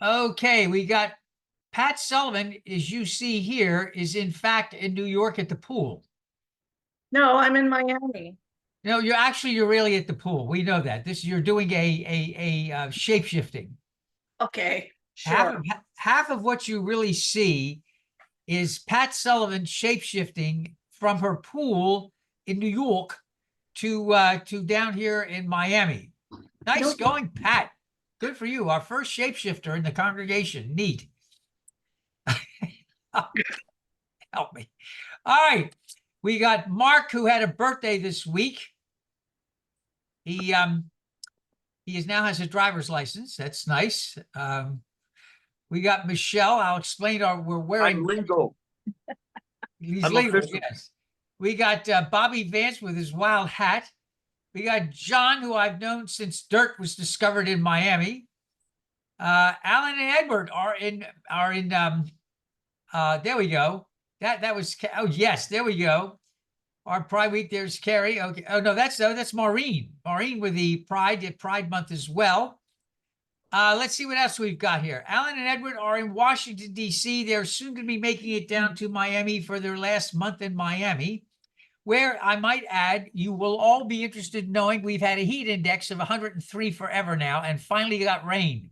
Okay, we got Pat Sullivan, as you see here, is in fact in New York at the pool. No, I'm in Miami. No, you're really at the pool. We know that. You're doing a shape shifting. Okay, Half sure. of half of what you really see is Pat Sullivan shape shifting from her pool in New York to down here in Miami. Nice Nope. going, Pat. Good for you. Our first shapeshifter in the congregation. Neat. Help me. All right. We got Mark, who had a birthday this week. He now has a driver's license. That's nice. We got Michelle. I'll explain we're wearing. I'm legal. He's I'm legal, official. yes. We got Bobby Vance with his wild hat. We got John, who I've known since dirt was discovered in Miami. Alan and Edward are in there we go. That was, oh yes, there we go. Our Pride Week, there's Carrie. Okay. Oh no, that's Maureen. Maureen with the Pride Month as well. Let's see what else we've got here. Alan and Edward are in Washington, D.C. They're soon going to be making it down to Miami for their last month in Miami, where I might add, you will all be interested in knowing we've had a heat index of 103 forever now and finally got rain.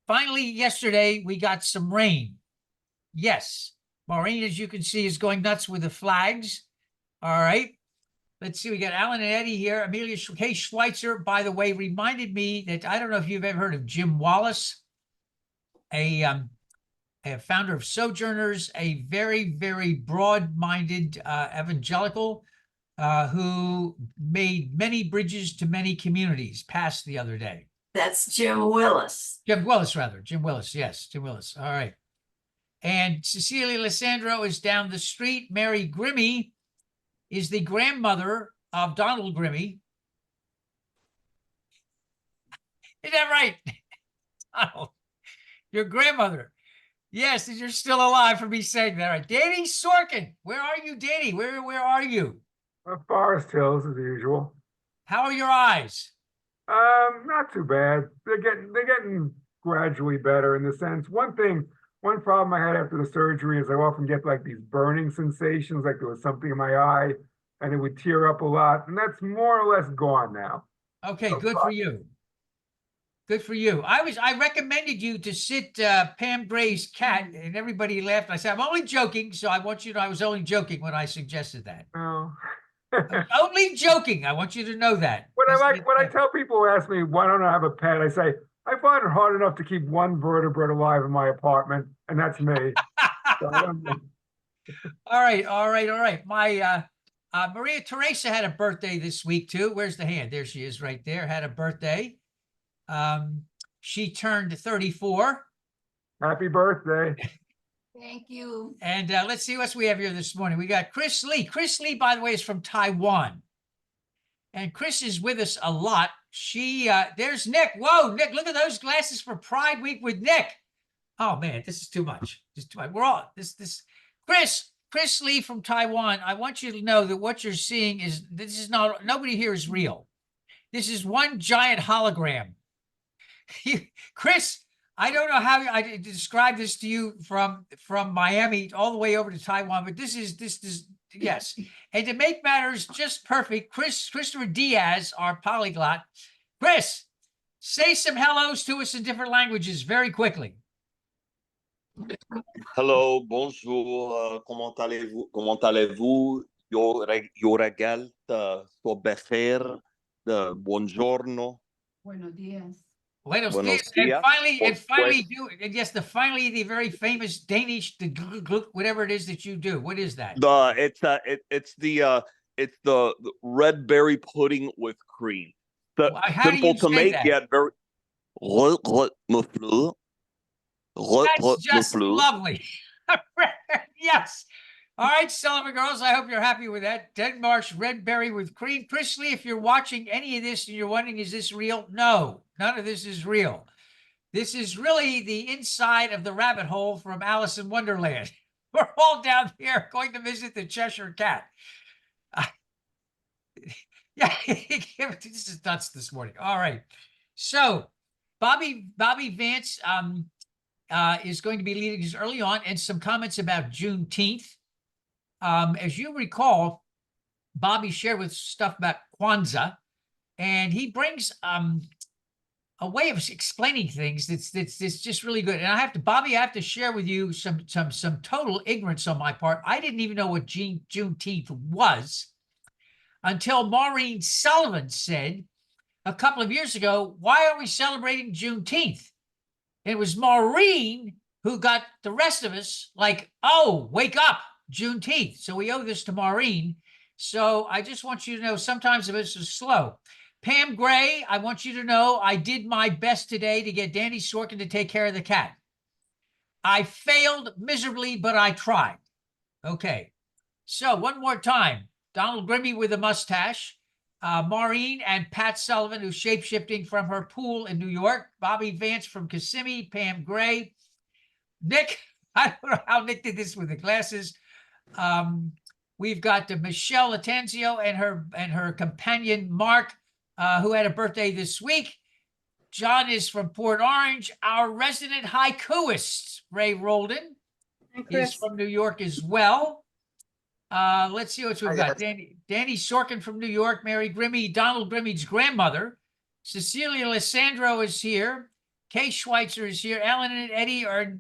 Finally, yesterday, we got some rain. Yes, Maureen, as you can see, is going nuts with the flags. All right. Let's see. We got Alan and Eddie here. Amelia K. Schweitzer, by the way, reminded me that I don't know if you've ever heard of Jim Wallace, a founder of Sojourners, a very, very broad-minded evangelical who made many bridges to many communities, passed the other day. That's Jim Willis. Jim Willis, rather. Jim Willis. Yes, Jim Willis. All right. And Cecilia Lissandro is down the street. Mary Grimmy is the grandmother of Donald Grimmy. Is that right? Donald, your grandmother. Yes, you're still alive for me saying that. All right. Danny Sorkin. Where are you, Danny? Where are you? Forest Hills as usual. How are your eyes? Not too bad. They're getting gradually better in the sense. One problem I had after the surgery is I often get like these burning sensations, like there was something in my eye, and it would tear up a lot, and that's more or less gone now. Okay, So good for you. Good for you. I recommended you to sit Pam Gray's cat, and everybody laughed. I said, I'm only joking, so I want you to know I was only joking when I suggested that. No. I'm only joking. I want you to know that. When I tell people who ask me why don't I have a pet, I say I find it hard enough to keep one vertebrate alive in my apartment, and that's me. So All right. My Maria Teresa had a birthday this week too. Where's the hand? There she is, right there. Had a birthday. She turned 34. happy birthday. Thank you. And let's see what we have here this morning. We got Chris Lee. Chris Lee, by the way, is from Taiwan. And Chris is with us a lot. There's Nick. Whoa, Nick, look at those glasses for Pride Week with Nick. Oh man, this is too much. We're all Chris Lee from Taiwan. I want you to know that what you're seeing nobody here is real. This is one giant hologram. Chris, I don't know how I describe this to you from Miami all the way over to Taiwan, but this is yes. And to make matters just perfect, Christopher Diaz, our polyglot. Chris, say some hellos to us in different languages very quickly. Hello, bonjour, comment allez-vous? Comment allez-vous? Yo regal, sto befer, buongiorno. Buenos días. Buenos Buenos dias. dias. Finally, the very famous Danish, whatever it is that you do. What is that? It's the red berry pudding with cream. How do Simple you to say make, that? yet very. That's just lovely. Yes. All right, Sullivan girls, I hope you're happy with that. Denmark's red berry with cream. Chris Lee, if you're watching any of this and you're wondering, is this real? No, none of this is real. This is really the inside of the rabbit hole from Alice in Wonderland. We're all down here going to visit the Cheshire Cat. Yeah, this is nuts this morning. All right. So Bobby Vance is going to be leading us early on, and some comments about Juneteenth. As you recall, Bobby shared with stuff about Kwanzaa, and he brings a way of explaining things that's just really good. And Bobby, I have to share with you some total ignorance on my part. I didn't even know what Juneteenth was until Maureen Sullivan said a couple of years ago, "Why are we celebrating Juneteenth?" And it was Maureen who got the rest of us like, "Oh, wake up, Juneteenth." So we owe this to Maureen. So I just want you to know sometimes this is slow. Pam Gray, I want you to know I did my best today to get Danny Sorkin to take care of the cat. I failed miserably, but I tried. Okay. So one more time. Donald Grimmy with a mustache. Maureen and Pat Sullivan, who's shape-shifting from her pool in New York. Bobby Vance from Kissimmee. Pam Gray. Nick, I don't know how Nick did this with the glasses. We've got Michelle Latanzio and her companion, Mark, who had a birthday this week. John is from Port Orange. Our resident haikuist, Ray Roldan, is from New York as well. Let's see what we've got. Danny Sorkin from New York, Mary Grimmy, Donald Grimmy's grandmother. Cecilia Lissandro is here. Kay Schweitzer is here. Alan and Eddie are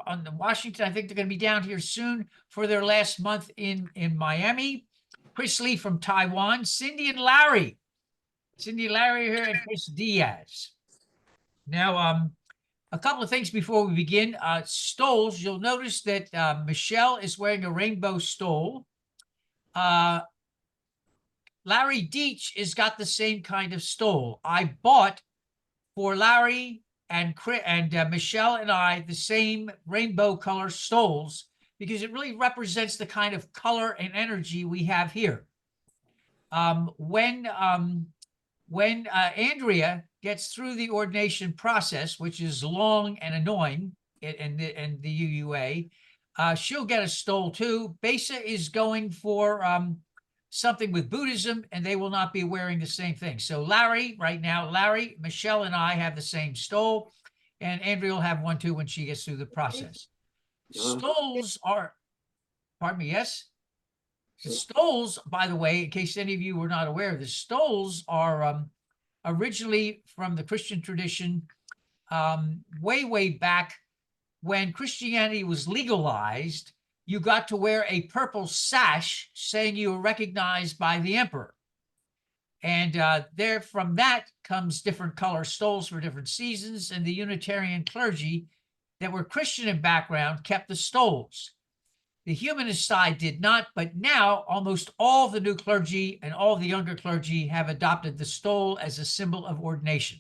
on Washington. I think they're going to be down here soon for their last month in Miami. Chris Lee from Taiwan. Cindy and Larry here, and Chris Diaz. Now, a couple of things before we begin. Stoles, you'll notice that Michelle is wearing a rainbow stole. Larry Deach has got the same kind of stole. I bought for Larry and Michelle and I the same rainbow color stoles because it really represents the kind of color and energy we have here. When Andrea gets through the ordination process, which is long and annoying in the UUA, she'll get a stole too. Besa is going for something with Buddhism, and they will not be wearing the same thing. So Larry, Michelle and I have the same stole, and Andrea will have one too when she gets through the process. Stoles are, pardon me, yes? Stoles, by the way, in case any of you were not aware of this, stoles are originally from the Christian tradition way back when Christianity was legalized. You got to wear a purple sash saying you were recognized by the emperor. And from that comes different color stoles for different seasons, and the Unitarian clergy that were Christian in background kept the stoles. The humanist side did not, but now almost all the new clergy and all the younger clergy have adopted the stole as a symbol of ordination.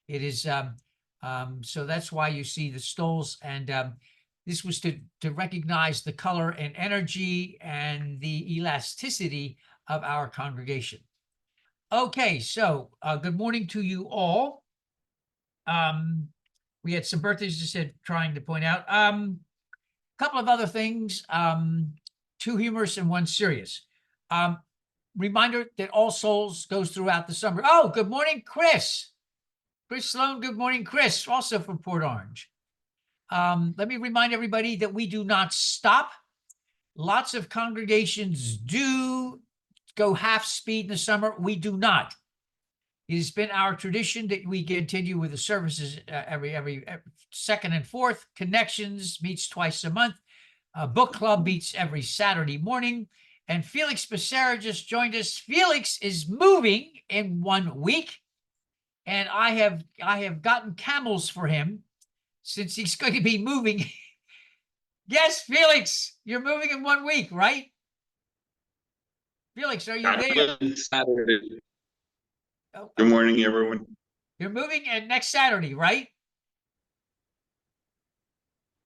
It is, so that's why you see the stoles, and this was to recognize the color and energy and the elasticity of our congregation. Okay, so good morning to you all. We had some birthdays, just trying to point out. Couple of other things, two humorous and one serious. Reminder that All Souls goes throughout the summer. Oh, good morning, Chris. Chris Sloan, good morning, Chris, also from Port Orange. Let me remind everybody that we do not stop. Lots of congregations do go half speed in the summer. We do not. It has been our tradition that we continue with the services every second and fourth. Connections meets twice a month. Book club meets every Saturday morning. And Felix Becerra just joined us. Felix is moving in 1 week, and I have gotten camels for him since he's going to be moving. Yes, Felix, you're moving in 1 week, right? Felix, are you there? Saturday. Oh, Good morning, everyone. you're moving next Saturday, right?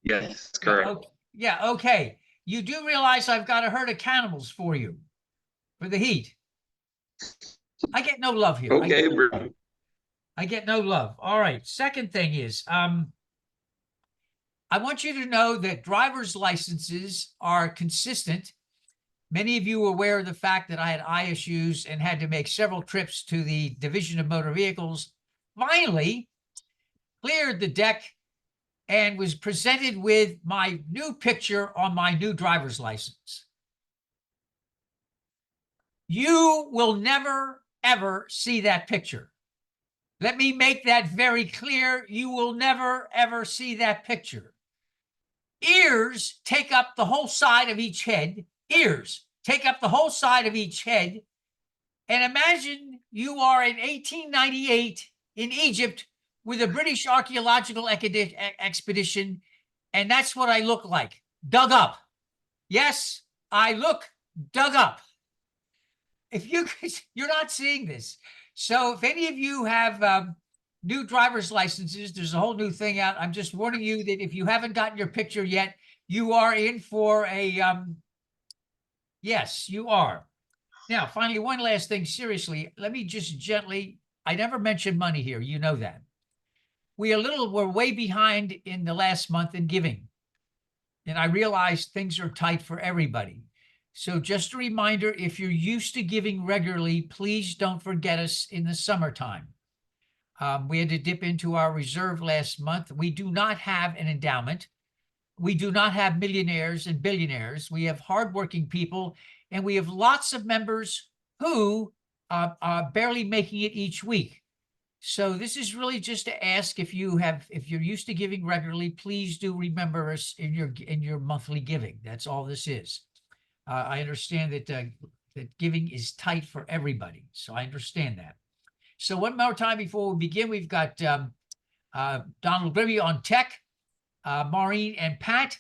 Yes, correct. Yeah, okay. You do realize I've got a herd of cannibals for you for the heat. I get no love here. Okay, bro. I get no love. All right. Second thing is, I want you to know that driver's licenses are consistent. Many of you are aware of the fact that I had eye issues and had to make several trips to the Division of Motor Vehicles. Finally, cleared the deck and was presented with my new picture on my new driver's license. You will never, ever see that picture. Let me make that very clear. You will never, ever see that picture. Ears take up the whole side of each head. Ears take up the whole side of each head. And imagine you are in 1898 in Egypt with a British archaeological expedition, and that's what I look like, dug up. Yes, I look dug up. If you're not seeing this. So if any of you have new driver's licenses, there's a whole new thing out. I'm just warning you that if you haven't gotten your picture yet, you are in for a, yes, you are. Now, finally, one last thing, seriously, let me just gently, I never mentioned money here. You know that. We're way behind in the last month in giving. And I realize things are tight for everybody. So just a reminder, if you're used to giving regularly, please don't forget us in the summertime. We had to dip into our reserve last month. We do not have an endowment. We do not have millionaires and billionaires. We have hardworking people, and we have lots of members who are barely making it each week. So this is really just to ask if you're used to giving regularly, please do remember us in your monthly giving. That's all this is. I understand that giving is tight for everybody, so I understand that. So one more time before we begin, we've got Donald Grimmy on tech, Maureen and Pat.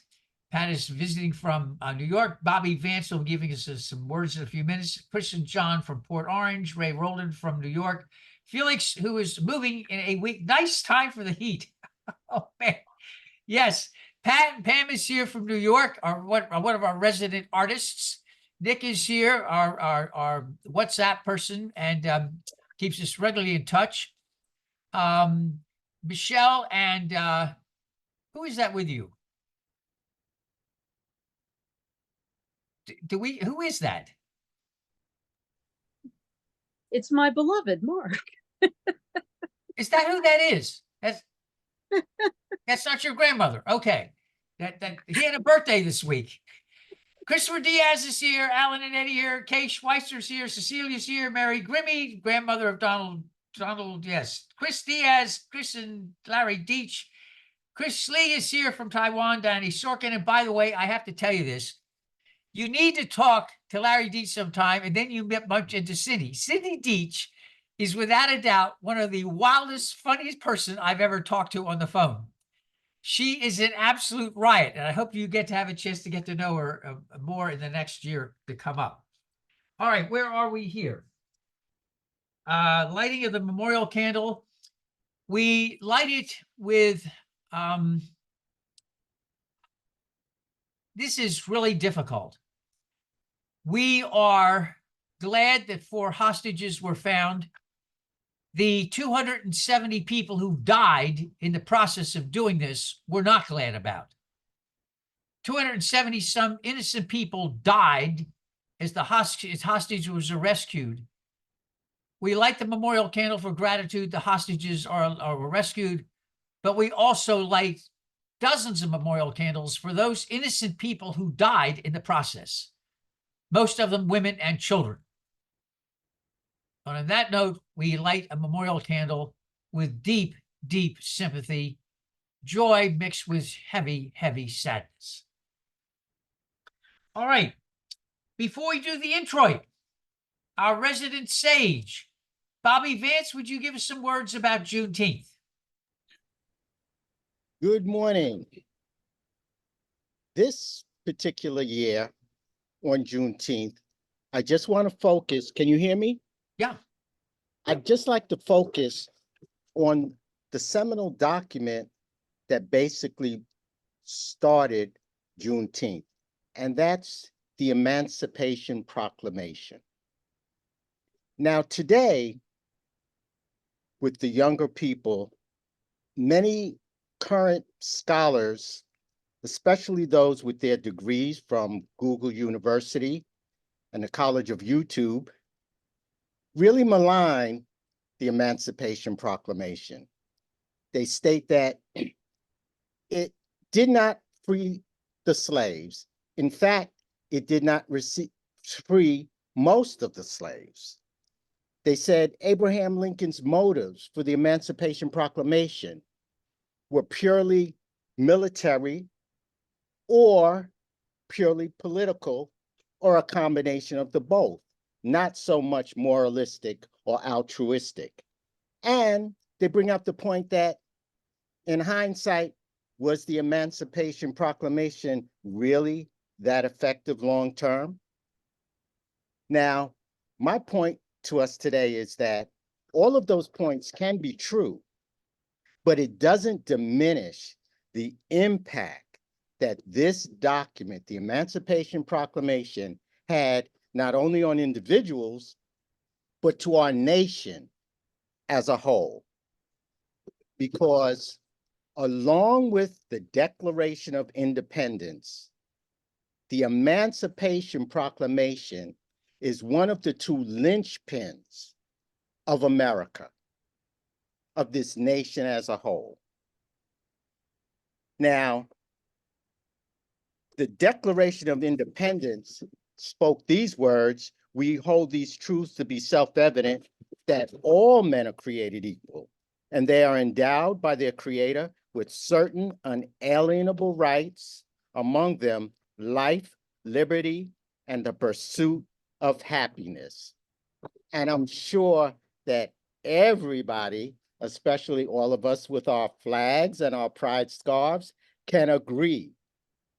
Pat is visiting from New York. Bobby Vance will be giving us some words in a few minutes. Chris and John from Port Orange. Ray Rowland from New York. Felix, who is moving in a week. Nice time for the heat. Oh, man. Yes. Pat and Pam is here from New York, one of our resident artists. Nick is here, our WhatsApp person, and keeps us regularly in touch. Michelle and who is that with you? Who is that? It's my beloved Mark. Is that who that is? That's not your grandmother. Okay. He had a birthday this week. Christopher Diaz is here. Alan and Eddie here. Kay Schweitzer here. Cecilia's here. Mary Grimmy, grandmother of Donald, yes. Chris Diaz, Chris and Larry Deach. Chris Lee is here from Taiwan. Danny Sorkin. And by the way, I have to tell you this. You need to talk to Larry Deach sometime, and then you bump into Cindy. Cindy Deach is without a doubt one of the wildest, funniest person I've ever talked to on the phone. She is an absolute riot, and I hope you get to have a chance to get to know her more in the next year to come up. All right, where are we here? Lighting of the memorial candle. We light it with, this is really difficult. We are glad that 4 hostages were found. The 270 people who died in the process of doing this we're not glad about. 270 some innocent people died as the hostage was rescued. We light the memorial candle for gratitude. The hostages are rescued, but we also light dozens of memorial candles for those innocent people who died in the process, most of them women and children. And on that note, we light a memorial candle with deep, deep sympathy, joy mixed with heavy, heavy sadness. All right. Before we do the introit, our resident sage, Bobby Vance, would you give us some words about Juneteenth? Good morning. This particular year on Juneteenth, I just want to focus. Can you hear me? Yeah. I'd just like to focus on the seminal document that basically started Juneteenth, and that's the Emancipation Proclamation. Now, today, with the younger people, many current scholars, especially those with their degrees from Google University and the College of YouTube, really malign the Emancipation Proclamation. they state that it did not free the slaves. In fact, it did not free most of the slaves. They said Abraham Lincoln's motives for the Emancipation Proclamation were purely military or purely political, or a combination of the both, not so much moralistic or altruistic. And they bring up the point that in hindsight, was the Emancipation Proclamation really that effective long term? Now, my point to us today is that all of those points can be true, but it doesn't diminish the impact that this document, the Emancipation Proclamation, had not only on individuals, but to our nation as a whole. Because along with the Declaration of Independence, the Emancipation Proclamation is one of the two linchpins of America, of this nation as a whole. Now, the Declaration of Independence spoke these words: "We hold these truths to be self-evident, that all men are created equal, and they are endowed by their Creator with certain unalienable rights, among them life, liberty, and the pursuit of happiness." And I'm sure that everybody, especially all of us with our flags and our pride scarves, can agree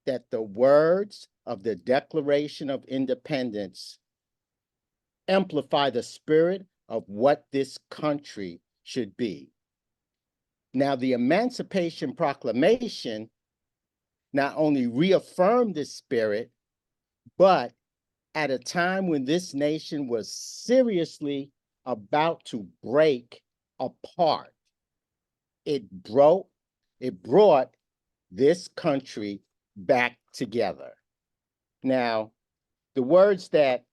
that the words of the Declaration of Independence amplify the spirit of what this country should be. Now, the Emancipation Proclamation not only reaffirmed this spirit, but at a time when this nation was seriously about to break apart, it brought this country back together. Now, the words that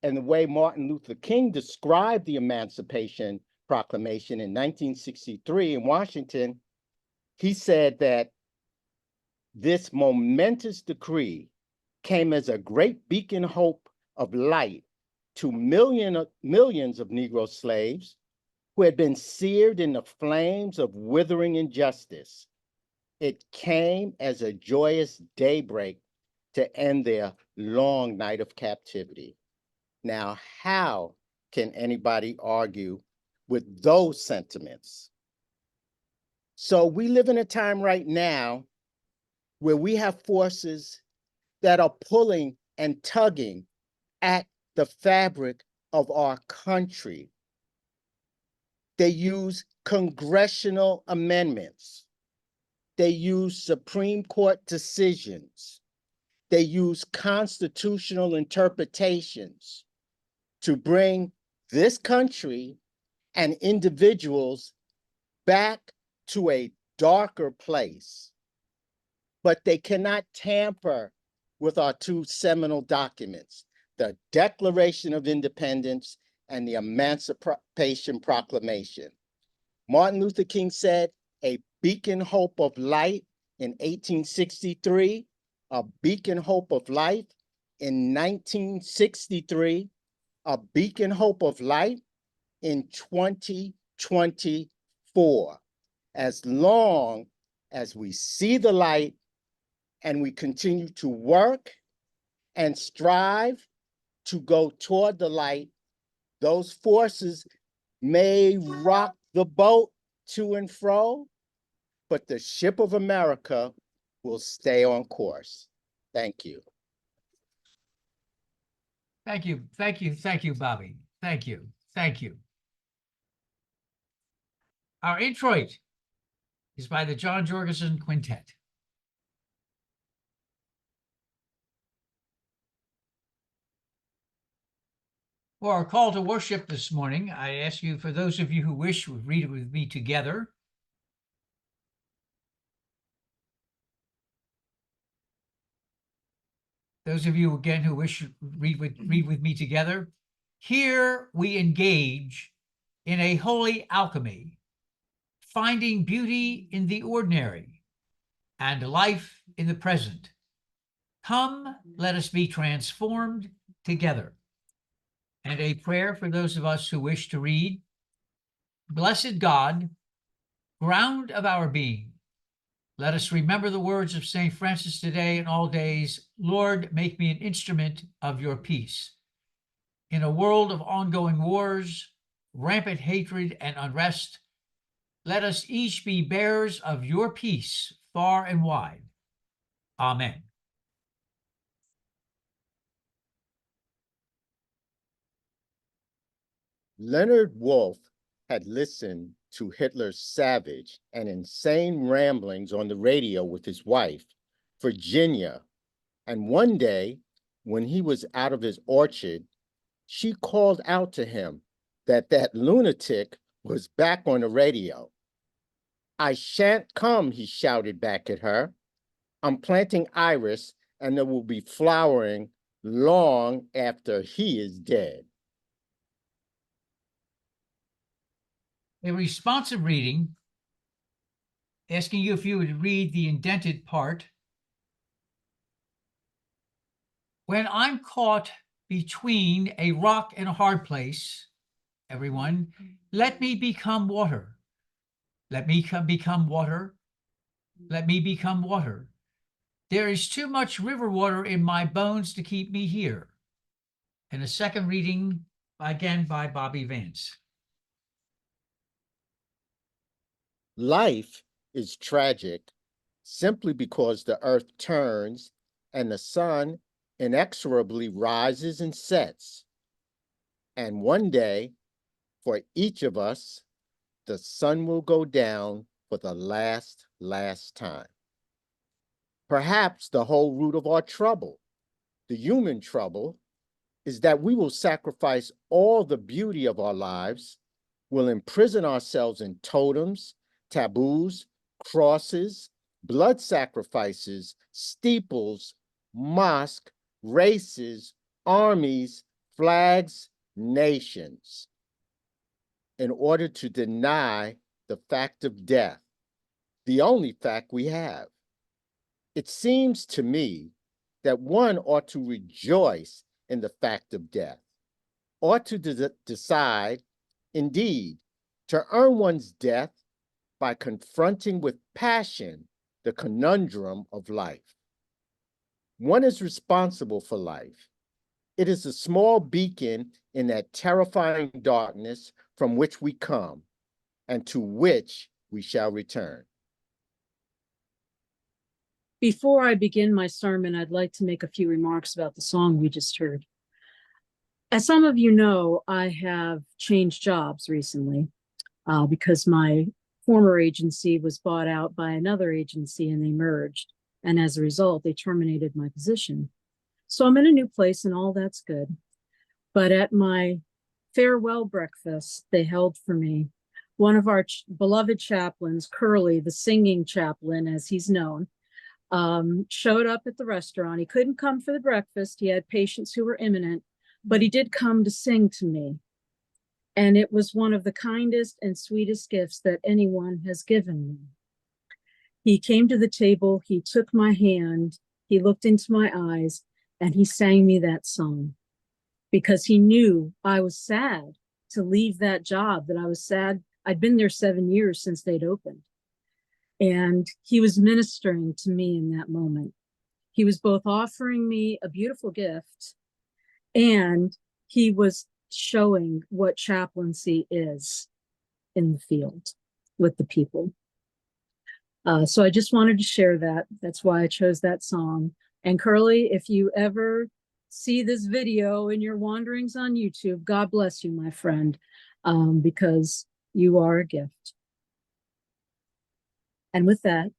and the way Martin Luther King described the Emancipation Proclamation in 1963 in Washington, he said that this momentous decree came as a great beacon hope of light to millions of Negro slaves who had been seared in the flames of withering injustice. It came as a joyous daybreak to end their long night of captivity. Now, how can anybody argue with those sentiments? So we live in a time right now where we have forces that are pulling and tugging at the fabric of our country. They use congressional amendments. They use Supreme Court decisions. They use constitutional interpretations to bring this country and individuals back to a darker place. But they cannot tamper with our two seminal documents, the Declaration of Independence and the Emancipation Proclamation. Martin Luther King said, "A beacon hope of light" in 1863, a beacon hope of light in 1963, a beacon hope of light in 2024. As long as we see the light and we continue to work and strive to go toward the light, those forces may rock the boat to and fro, but the ship of America will stay on course. Thank you. Thank you. Thank you. Thank you, Bobby. Thank you. Thank you. Our introit is by the John Jorgensen Quintet. For our call to worship this morning, I ask you, for those of you who wish, would read it with me together. Those of you, again, who wish to read with me together. Here we engage in a holy alchemy, finding beauty in the ordinary and life in the present. Come, let us be transformed together. And a prayer for those of us who wish to read. Blessed God, ground of our being, let us remember the words of St. Francis today and all days. Lord, make me an instrument of your peace. In a world of ongoing wars, rampant hatred, and unrest, let us each be bearers of your peace far and wide. Amen. Leonard Woolf had listened to Hitler's savage and insane ramblings on the radio with his wife, Virginia, and one day, when he was out of his orchard, she called out to him that lunatic was back on the radio. "I shan't come," he shouted back at her. "I'm planting iris, and it will be flowering long after he is dead." A responsive reading, asking you if you would read the indented part. When I'm caught between a rock and a hard place, everyone, let me become water. Let me become water. Let me become water. There is too much river water in my bones to keep me here. And a second reading, again by Bobby Vance. Life is tragic simply because the earth turns and the sun inexorably rises and sets. And one day, for each of us, the sun will go down for the last time. Perhaps the whole root of our trouble, the human trouble, is that we will sacrifice all the beauty of our lives, will imprison ourselves in totems, taboos, crosses, blood sacrifices, steeples, mosques, races, armies, flags, nations, in order to deny the fact of death, the only fact we have. It seems to me that one ought to rejoice in the fact of death, ought to decide, indeed, to earn one's death by confronting with passion the conundrum of life. One is responsible for life. It is a small beacon in that terrifying darkness from which we come and to which we shall return. Before I begin my sermon, I'd like to make a few remarks about the song we just heard. As some of you know, I have changed jobs recently because my former agency was bought out by another agency and they merged. And as a result, they terminated my position. So I'm in a new place and all that's good. But at my farewell breakfast they held for me, one of our beloved chaplains, Curly, the singing chaplain as he's known, showed up at the restaurant. He couldn't come for the breakfast. He had patients who were imminent, but he did come to sing to me. And it was one of the kindest and sweetest gifts that anyone has given me. He came to the table, he took my hand, he looked into my eyes, and he sang me that song because he knew I was sad to leave that job, that I was sad. I'd been there 7 years since they'd opened. And he was ministering to me in that moment. He was both offering me a beautiful gift and he was showing what chaplaincy is in the field with the people. So I just wanted to share that. That's why I chose that song. And Curly, if you ever see this video in your wanderings on YouTube, God bless you, my friend, because you are a gift. And with that,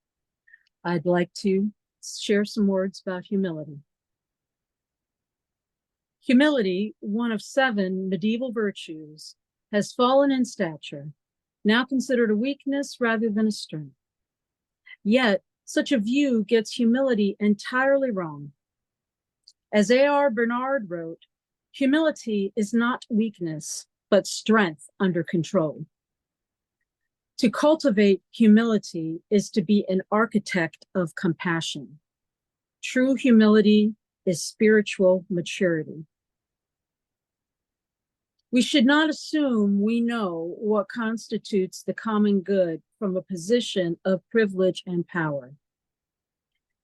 I'd like to share some words about humility. Humility, one of 7 medieval virtues, has fallen in stature, now considered a weakness rather than a strength. Yet, such a view gets humility entirely wrong. As A.R. Bernard wrote, humility is not weakness, but strength under control. To cultivate humility is to be an architect of compassion. True humility is spiritual maturity. We should not assume we know what constitutes the common good from a position of privilege and power.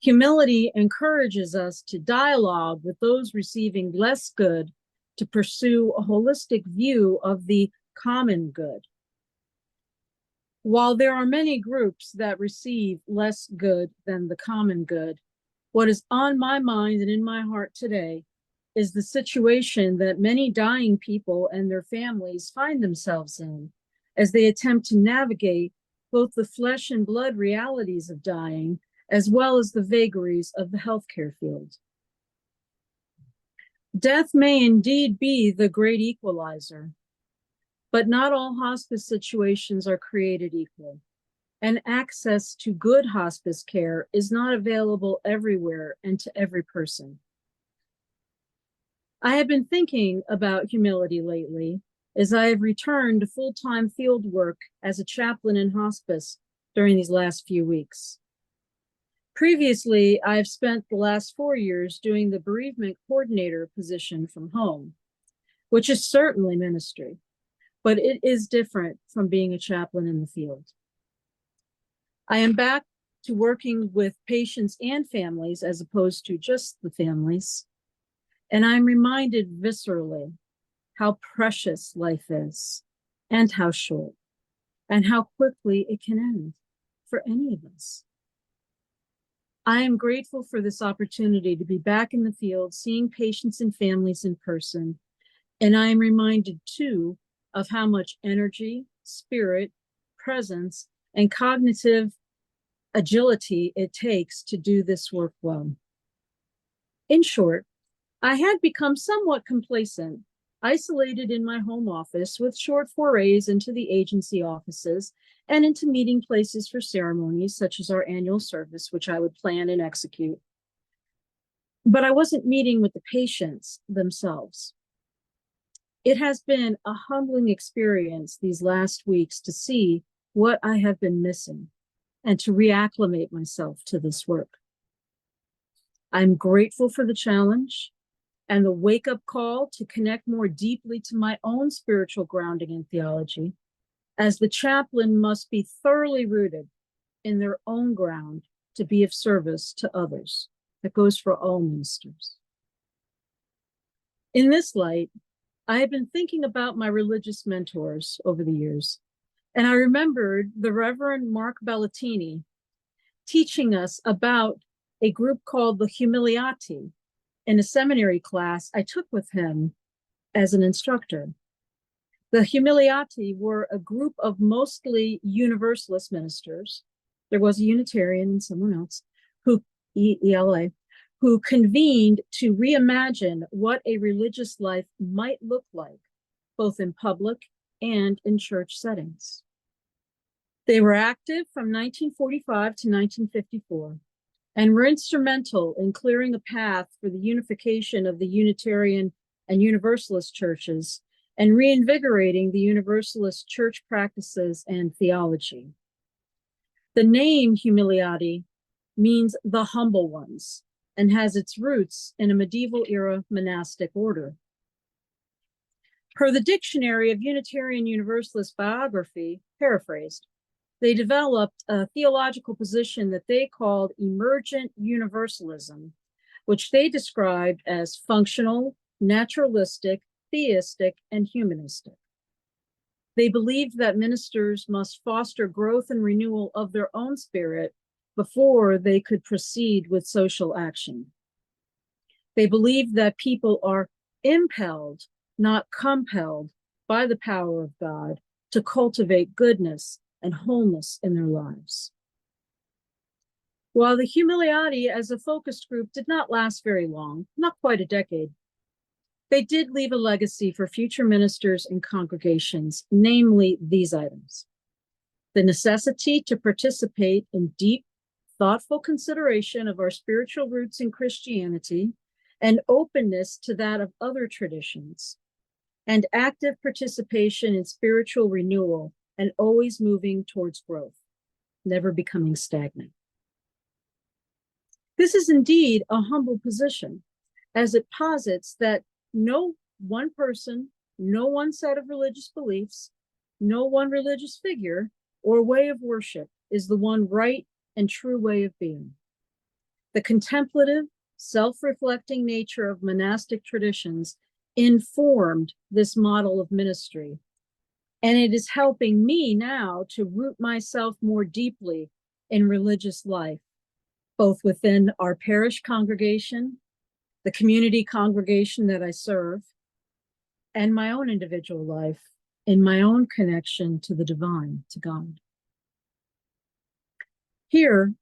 Humility encourages us to dialogue with those receiving less good to pursue a holistic view of the common good. While there are many groups that receive less good than the common good, what is on my mind and in my heart today is the situation that many dying people and their families find themselves in as they attempt to navigate both the flesh and blood realities of dying, as well as the vagaries of the healthcare field. Death may indeed be the great equalizer, but not all hospice situations are created equal, and access to good hospice care is not available everywhere and to every person. I have been thinking about humility lately as I have returned to full-time field work as a chaplain in hospice during these last few weeks. Previously, I've spent the last 4 years doing the bereavement coordinator position from home, which is certainly ministry, but it is different from being a chaplain in the field. I am back to working with patients and families as opposed to just the families, and I'm reminded viscerally how precious life is and how short and how quickly it can end for any of us. I am grateful for this opportunity to be back in the field, seeing patients and families in person, and I am reminded too of how much energy, spirit, presence, and cognitive agility it takes to do this work well. In short, I had become somewhat complacent, isolated in my home office with short forays into the agency offices and into meeting places for ceremonies such as our annual service, which I would plan and execute. But I wasn't meeting with the patients themselves. It has been a humbling experience these last weeks to see what I have been missing and to reacclimate myself to this work. I'm grateful for the challenge and the wake-up call to connect more deeply to my own spiritual grounding and theology, as the chaplain must be thoroughly rooted in their own ground to be of service to others. That goes for all ministers. In this light, I have been thinking about my religious mentors over the years, and I remembered the Reverend Mark Bellatini teaching us about a group called the Humiliati in a seminary class I took with him as an instructor. The Humiliati were a group of mostly Universalist ministers. There was a Unitarian and someone else, ELA, who convened to reimagine what a religious life might look like, both in public and in church settings. They were active from 1945 to 1954 and were instrumental in clearing a path for the unification of the Unitarian and Universalist churches and reinvigorating the Universalist church practices and theology. The name Humiliati means the humble ones and has its roots in a medieval era monastic order. Per the Dictionary of Unitarian Universalist Biography, paraphrased, they developed a theological position that they called emergent universalism, which they described as functional, naturalistic, theistic, and humanistic. They believed that ministers must foster growth and renewal of their own spirit before they could proceed with social action. They believed that people are impelled, not compelled, by the power of God to cultivate goodness and wholeness in their lives. While the Humiliati as a focus group did not last very long, not quite a decade, they did leave a legacy for future ministers and congregations, namely these items: the necessity to participate in deep, thoughtful consideration of our spiritual roots in Christianity and openness to that of other traditions, and active participation in spiritual renewal and always moving towards growth, never becoming stagnant. This is indeed a humble position, as it posits that no one person, no one set of religious beliefs, no one religious figure or way of worship is the one right and true way of being. The contemplative, self-reflecting nature of monastic traditions informed this model of ministry, and it is helping me now to root myself more deeply in religious life, both within our parish congregation, the community congregation that I serve, and my own individual life in my own connection to the divine, to God. Here,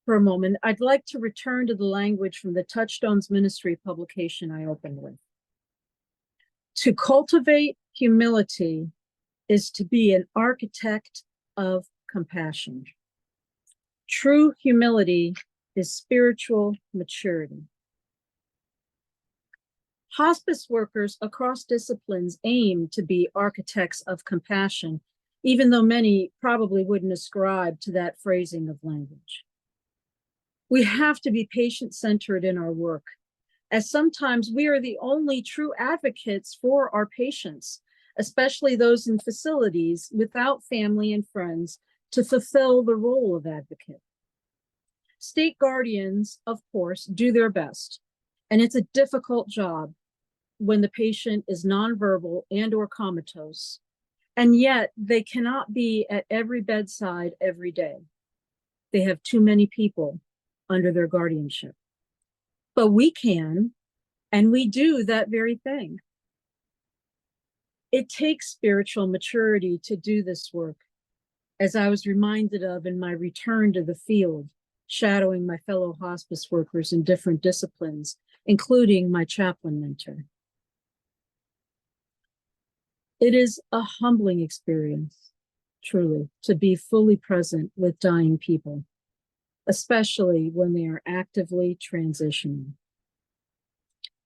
for a moment, I'd like to return to the language from the Touchstones Ministry publication I opened with. To cultivate humility is to be an architect of compassion. True humility is spiritual maturity. Hospice workers across disciplines aim to be architects of compassion, even though many probably wouldn't ascribe to that phrasing of language. We have to be patient-centered in our work, as sometimes we are the only true advocates for our patients, especially those in facilities without family and friends to fulfill the role of advocate. State guardians, of course, do their best, and it's a difficult job when the patient is nonverbal and or comatose, and yet they cannot be at every bedside every day. They have too many people under their guardianship. But we can, and we do that very thing. It takes spiritual maturity to do this work, as I was reminded of in my return to the field, shadowing my fellow hospice workers in different disciplines, including my chaplain mentor. It is a humbling experience, truly, to be fully present with dying people, especially when they are actively transitioning.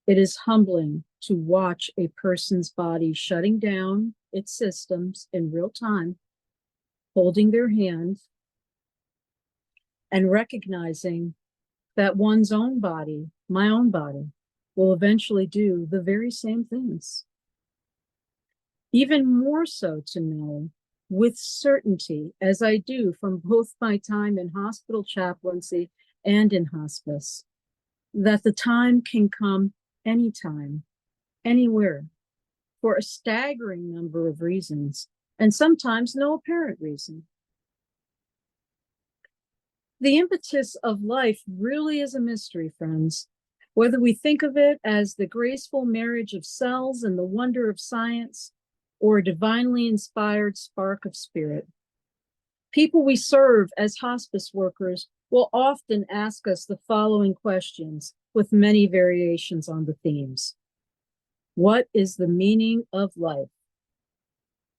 It is humbling to watch a person's body shutting down its systems in real time, holding their hand, and recognizing that one's own body, my own body, will eventually do the very same things. Even more so to know with certainty, as I do from both my time in hospital chaplaincy and in hospice, that the time can come anytime, anywhere, for a staggering number of reasons, and sometimes no apparent reason. The impetus of life really is a mystery, friends, whether we think of it as the graceful marriage of cells and the wonder of science, or a divinely inspired spark of spirit. People we serve as hospice workers will often ask us the following questions with many variations on the themes. What is the meaning of life?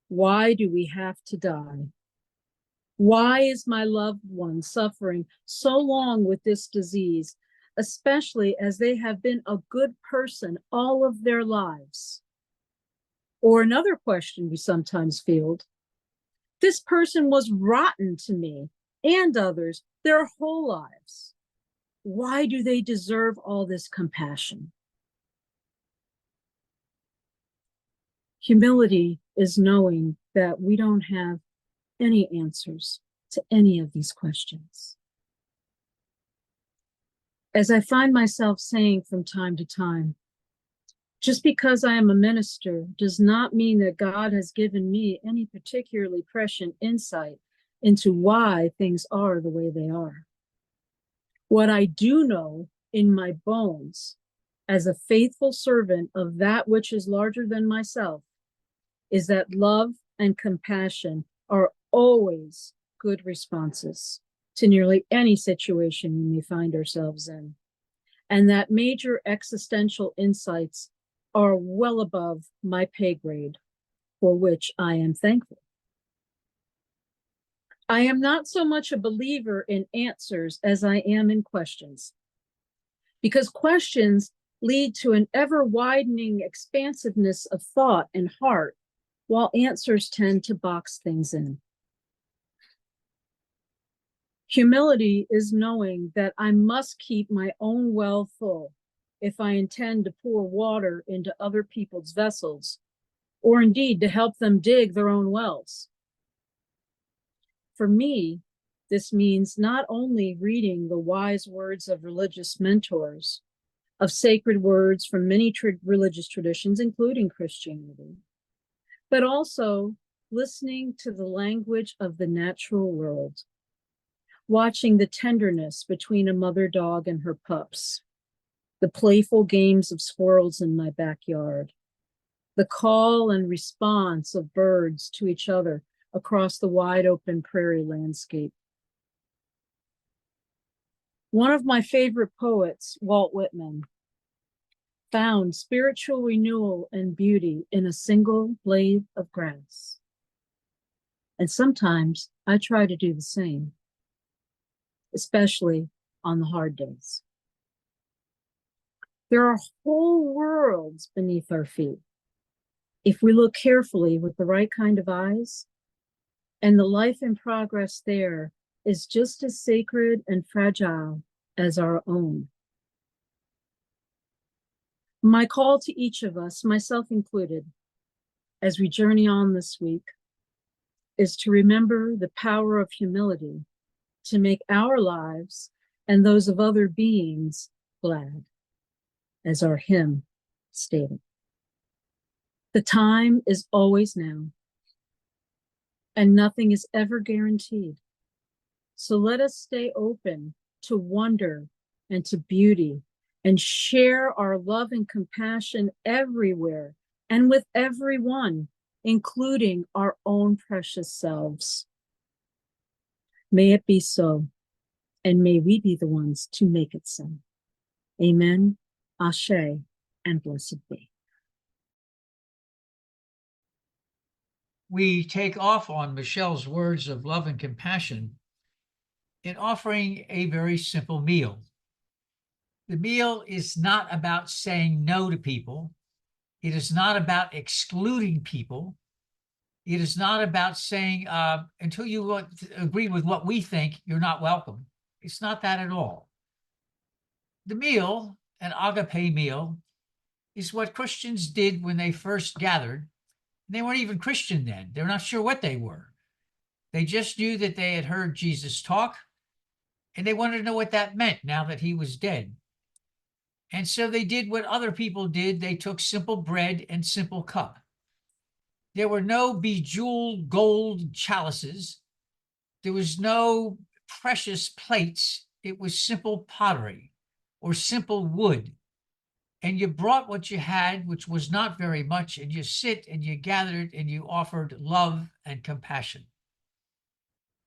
Why do we have to die? Why is my loved one suffering so long with this disease, especially as they have been a good person all of their lives? Or another question we sometimes field, this person was rotten to me and others their whole lives. Why do they deserve all this compassion? Humility is knowing that we don't have any answers to any of these questions. As I find myself saying from time to time, just because I am a minister does not mean that God has given me any particularly prescient insight into why things are the way they are. What I do know in my bones, as a faithful servant of that which is larger than myself, is that love and compassion are always good responses to nearly any situation we may find ourselves in, and that major existential insights are well above my pay grade, for which I am thankful. I am not so much a believer in answers as I am in questions, because questions lead to an ever-widening expansiveness of thought and heart while answers tend to box things in. Humility is knowing that I must keep my own well full if I intend to pour water into other people's vessels, or indeed to help them dig their own wells. For me, this means not only reading the wise words of religious mentors, of sacred words from many religious traditions, including Christianity, but also listening to the language of the natural world, watching the tenderness between a mother dog and her pups, the playful games of squirrels in my backyard, the call and response of birds to each other across the wide open prairie landscape. One of my favorite poets, Walt Whitman, found spiritual renewal and beauty in a single blade of grass. And sometimes I try to do the same, especially on the hard days. There are whole worlds beneath our feet if we look carefully with the right kind of eyes, and the life in progress there is just as sacred and fragile as our own. My call to each of us, myself included, as we journey on this week, is to remember the power of humility to make our lives and those of other beings glad, as our hymn stated. The time is always now, and nothing is ever guaranteed. So let us stay open to wonder and to beauty and share our love and compassion everywhere and with everyone, including our own precious selves. May it be so, and may we be the ones to make it so. Amen, Ashe, and blessed be. We take off on Michelle's words of love and compassion in offering a very simple meal. The meal is not about saying no to people. It is not about excluding people. It is not about saying, until you agree with what we think, you're not welcome. It's not that at all. The meal, an agape meal, is what Christians did when they first gathered. They weren't even Christian then. They're not sure what they were. They just knew that they had heard Jesus talk, and they wanted to know what that meant now that he was dead. And so they did what other people did. They took simple bread and simple cup. There were no bejeweled gold chalices. There was no precious plates. It was simple pottery or simple wood. And you brought what you had, which was not very much, and you sit and you gathered and you offered love and compassion.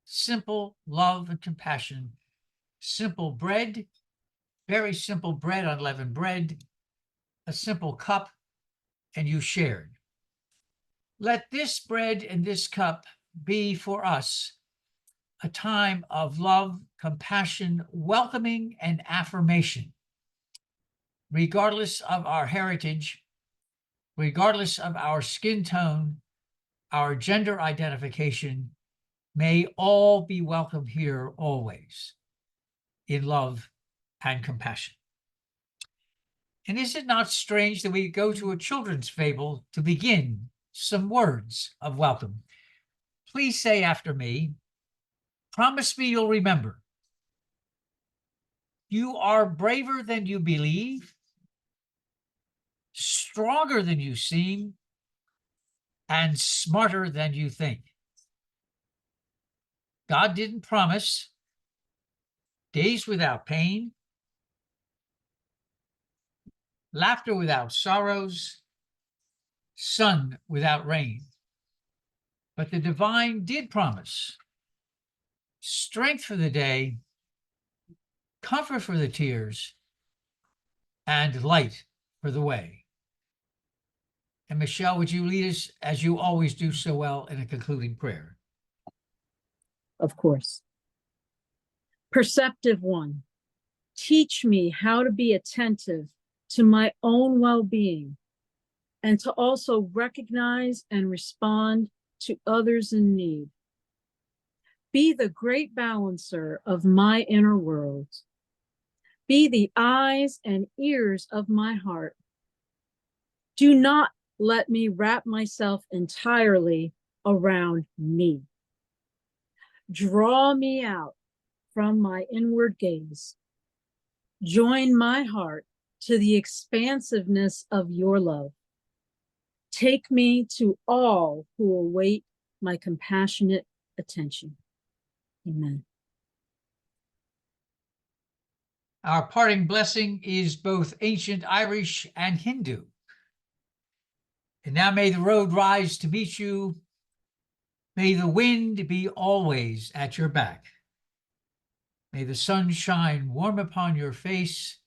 Simple love and compassion. Simple bread, very simple bread, unleavened bread, a simple cup, and you shared. Let this bread and this cup be for us a time of love, compassion, welcoming, and affirmation. Regardless of our heritage, regardless of our skin tone, our gender identification, may all be welcome here always in love and compassion. And is it not strange that we go to a children's fable to begin some words of welcome? Please say after me, promise me you'll remember. You are braver than you believe, stronger than you seem, and smarter than you think. God didn't promise days without pain, laughter without sorrows, sun without rain. But the divine did promise strength for the day, comfort for the tears, and light for the way. And Michelle, would you lead us, as you always do so well, in a concluding prayer? Of course. Perceptive one, teach me how to be attentive to my own well-being and to also recognize and respond to others in need. Be the great balancer of my inner world. Be the eyes and ears of my heart. Do not let me wrap myself entirely around me. Draw me out from my inward gaze. Join my heart to the expansiveness of your love. Take me to all who await my compassionate attention. Amen. Our parting blessing is both ancient Irish and Hindu. And now may the road rise to meet you. May the wind be always at your back. May the sun shine warm upon your face,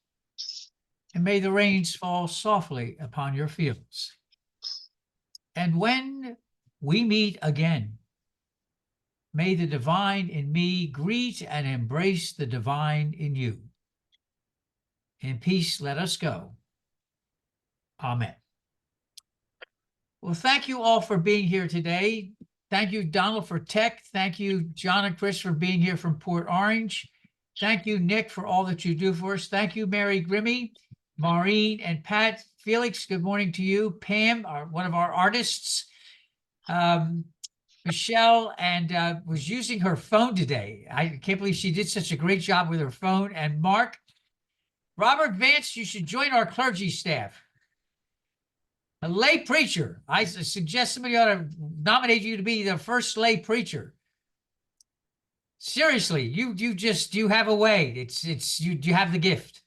and may the rains fall softly upon your fields. And when we meet again, may the divine in me greet and embrace the divine in you. In peace, let us go. Amen. Well, thank you all for being here today. Thank you, Donald, for tech. Thank you, John and Chris, for being here from Port Orange. Thank you, Nick, for all that you do for us. Thank you, Mary Grimmy, Maureen, and Pat. Felix, good morning to you. Pam, one of our artists. Michelle, and was using her phone today. I can't believe she did such a great job with her phone. And Mark, Robert Vance, you should join our clergy staff. A lay preacher. I suggest somebody ought to nominate you to be the first lay preacher. Seriously, you have a way. You have the gift.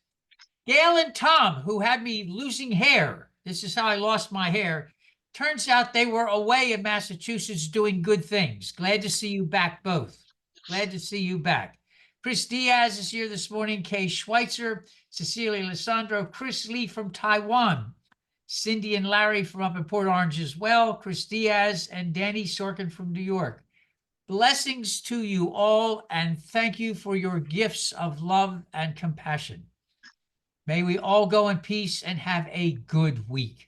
Gail and Tom, who had me losing hair. This is how I lost my hair. Turns out they were away in Massachusetts doing good things. Glad to see you back both. Glad to see you back. Chris Diaz is here this morning. Kay Schweitzer, Cecilia Alessandro, Chris Lee from Taiwan. Cindy and Larry from up in Port Orange as well. Chris Diaz and Danny Sorkin from New York. Blessings to you all, and thank you for your gifts of love and compassion. May we all go in peace and have a good week.